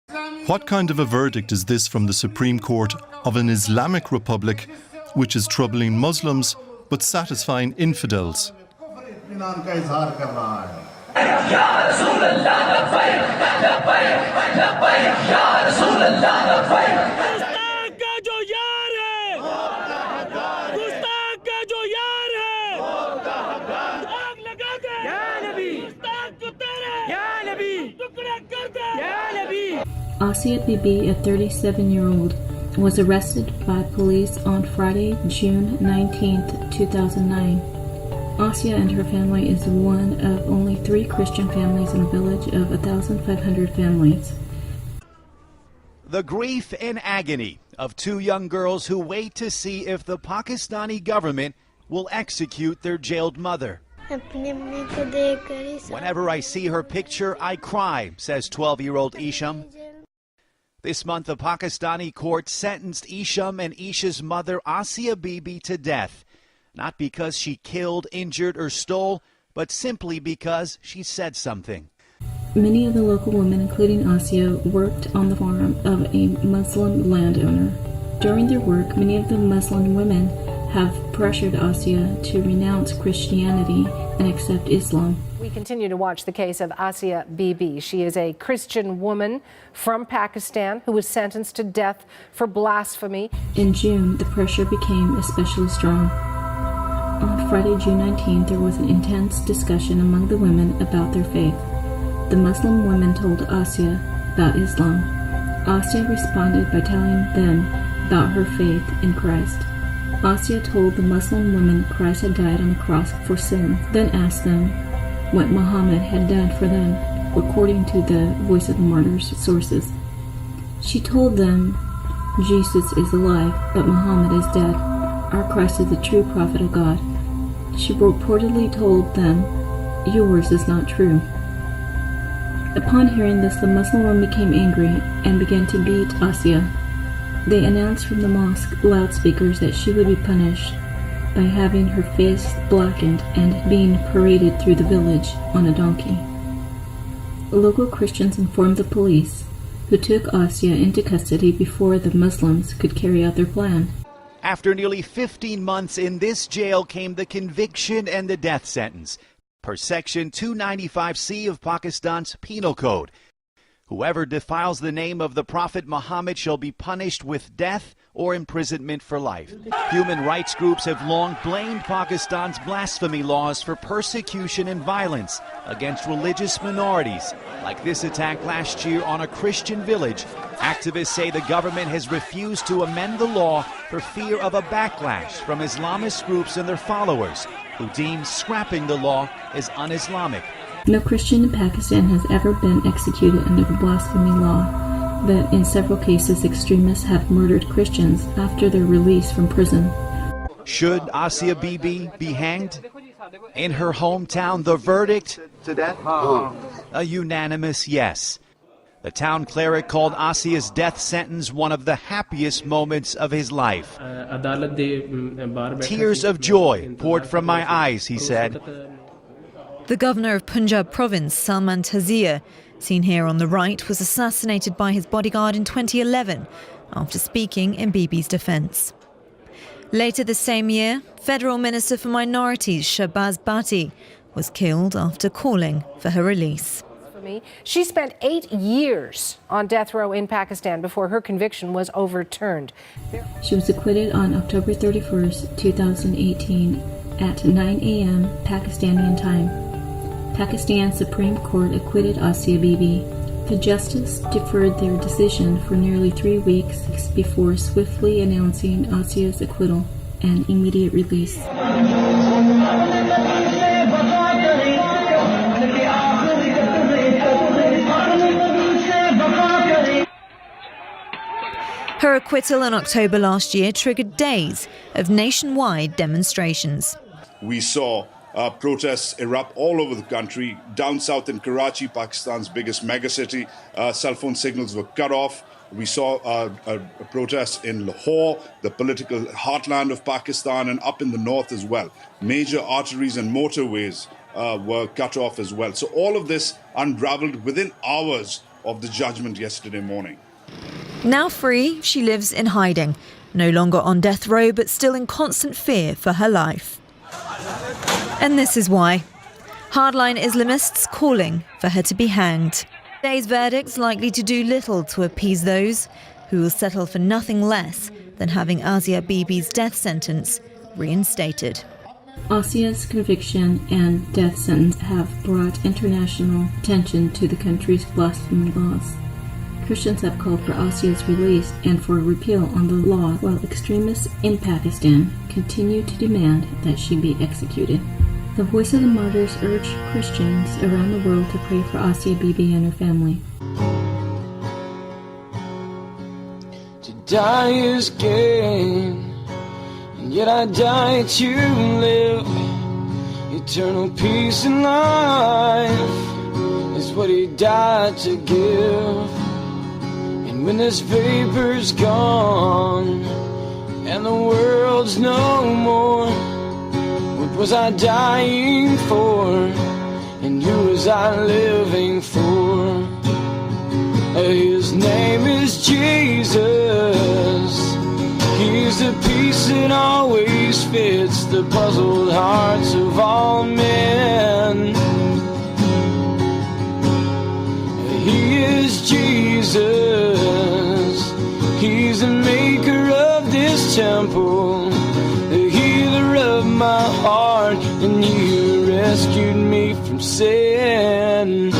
What kind of a verdict is this from the Supreme Court of an Islamic republic which is troubling Muslims but satisfying infidels? Asia Bibi, a 37-year-old, was arrested by police on Friday, June 19, 2009. Asia and her family is one of only 3 Christian families in a village of 1,500 families. The grief and agony of 2 young girls who wait to see if the Pakistani government will execute their jailed mother. Whenever I see her picture, I cry, says 12-year-old Isham. This month, a Pakistani court sentenced Isham and Isha's mother, Asia Bibi, to death. Not because she killed, injured, or stole, but simply because she said something. Many of the local women, including Asia, worked on the farm of a Muslim landowner. During their work, many of the Muslim women have pressured Asia to renounce Christianity and accept Islam. We continue to watch the case of Asia Bibi. She is a Christian woman from Pakistan who was sentenced to death for blasphemy. In June, the pressure became especially strong. On Friday, June 19th, there was an intense discussion among the women about their faith. The Muslim women told Asia about Islam. Asia responded by telling them about her faith in Christ. Asia told the Muslim women Christ had died on the cross for sin, then asked them what Muhammad had done for them, according to the Voice of the Martyrs sources. She told them, Jesus is alive, but Muhammad is dead. Our Christ is the true prophet of God. She reportedly told them, yours is not true. Upon hearing this, the Muslim women became angry and began to beat Asia. They announced from the mosque loudspeakers that she would be punished by having her face blackened and being paraded through the village on a donkey. Local Christians informed the police, who took Asia into custody before the Muslims could carry out their plan. After nearly 15 months in this jail came the conviction and the death sentence, per Section 295C of Pakistan's Penal Code. Whoever defiles the name of the Prophet Muhammad shall be punished with death or imprisonment for life. Human rights groups have long blamed Pakistan's blasphemy laws for persecution and violence against religious minorities. Like this attack last year on a Christian village, activists say the government has refused to amend the law for fear of a backlash from Islamist groups and their followers, who deem scrapping the law as un-Islamic. No Christian in Pakistan has ever been executed under the blasphemy law, but in several cases extremists have murdered Christians after their release from prison. Should Asia Bibi be hanged? In her hometown, the verdict? To death? A unanimous yes. The town cleric called Asia's death sentence one of the happiest moments of his life. Tears of joy poured from my eyes, he said. The governor of Punjab province, Salman Taseer, seen here on the right, was assassinated by his bodyguard in 2011 after speaking in Bibi's defence. Later the same year, Federal Minister for Minorities Shahbaz Bhatti was killed after calling for her release. She spent 8 years on death row in Pakistan before her conviction was overturned. She was acquitted on October 31st, 2018 at 9 a.m. Pakistani time. Pakistan's Supreme Court acquitted Asia Bibi. The justice deferred their decision for nearly 3 weeks before swiftly announcing Asia's acquittal and immediate release. Her acquittal in October last year triggered days of nationwide demonstrations. We saw protests erupt all over the country. Down south in Karachi, Pakistan's biggest megacity, cell phone signals were cut off. We saw a protest in Lahore, the political heartland of Pakistan, and up in the north as well. Major arteries and motorways were cut off as well. So all of this unraveled within hours of the judgment yesterday morning. Now free, she lives in hiding, no longer on death row, but still in constant fear for her life. And this is why. Hardline Islamists calling for her to be hanged. Today's verdict's likely to do little to appease those who will settle for nothing less than having Asia Bibi's death sentence reinstated. Asia's conviction and death sentence have brought international attention to the country's blasphemy laws. Christians have called for Asia's release and for a repeal on the law, while extremists in Pakistan continue to demand that she be executed. The Voice of the Martyrs urge Christians around the world to pray for Asia Bibi and her family. To die is gain, and yet I die to live. Eternal peace and life is what he died to give. And when this vapor's gone and the world's no more, what was I dying for, and who was I living for? His name is Jesus. He's the piece that always fits the puzzled hearts of all men. He is Jesus. He's the maker of this temple, the healer of my heart, and he rescued me from sin.